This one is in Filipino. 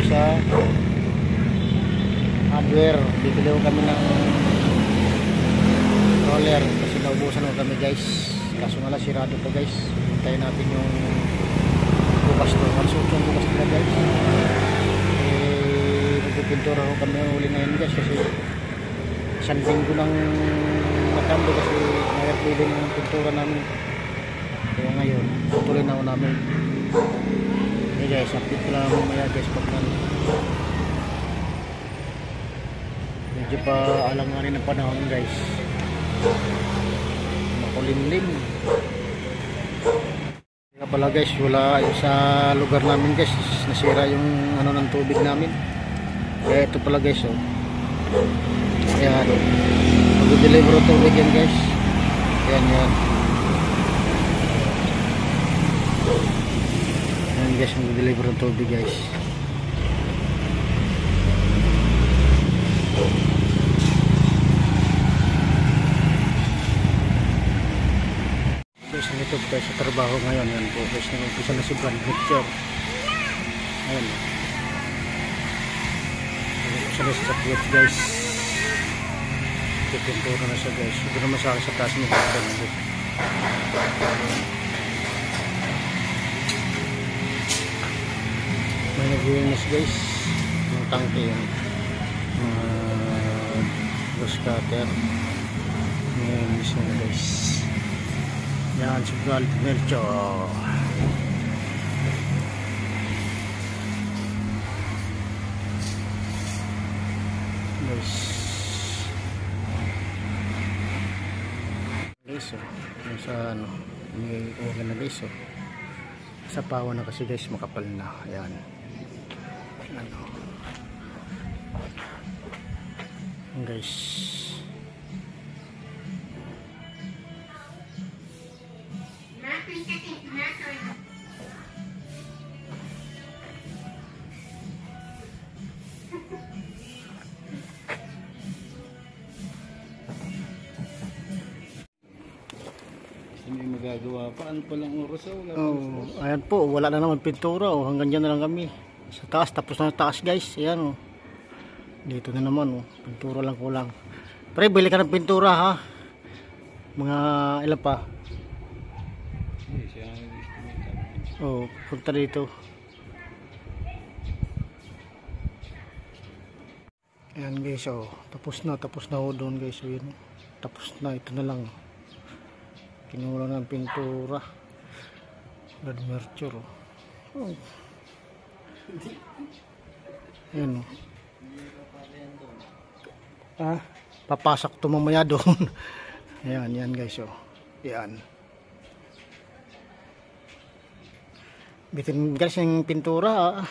sa hardware. Bibili ko kami ng roller kasi naubusan ko kami guys. Kaso nga lang sirado pa guys. Hintayin natin yung bukas to. Malusok yung bukas nila guys. Nagpipintura ko kami uli ngayon guys kasi isang linggo ng matambo kasi nag-ready ng pintura namin. Kaya ngayon tuloy na ako namin. Hey guys, update ko lang mamaya guys pag medyo pa alanganin ng panahon guys. Makulimlim. Kaya pala guys, wala sa lugar namin guys, nasira yung ano ng tubig namin. Kaya ito pala guys, oh. Ayan, mag-deliver ng tubig yan guys. Ayan, yan. Ayan guys, mag-deliver ng tubig guys. Guys, nito guys sa trabaho ngayon. Yan po guys, nag-umpisa na si brand mixture. Ayan. Nag-umpisa na sa plate guys. Pintura na siya guys. Ito naman sa akin sa taas mo. May nag-iinis guys. Yung tangke yung brush cutter. Nag-iinis na guys. Yan, sugal, mercho. Guys. Guys, oh. Yung sa ano, may organ na guys, oh. Sa pawa na kasi guys, makapal na. Ayan. Ano. Guys. Hindi magagawa pa. Ano palang oras? Ayan po, wala na naman pintura. Oh. Hanggang dyan na lang kami. Sa taas, tapos na taas guys. Ayan oh. Dito na naman oh. Pintura lang kulang. Pre, bili ka ng pintura ha. Mga ilan pa? Oh, punta dito. Ayan guys oh. Tapos na ho doon guys. So, yun, tapos na, ito na lang. Kinuha ng pintura. Blood mercure oh. Ayan oh. Papasok to mamaya doon. Ayan, yan guys oh. Ayan. Bitin guys yung pintura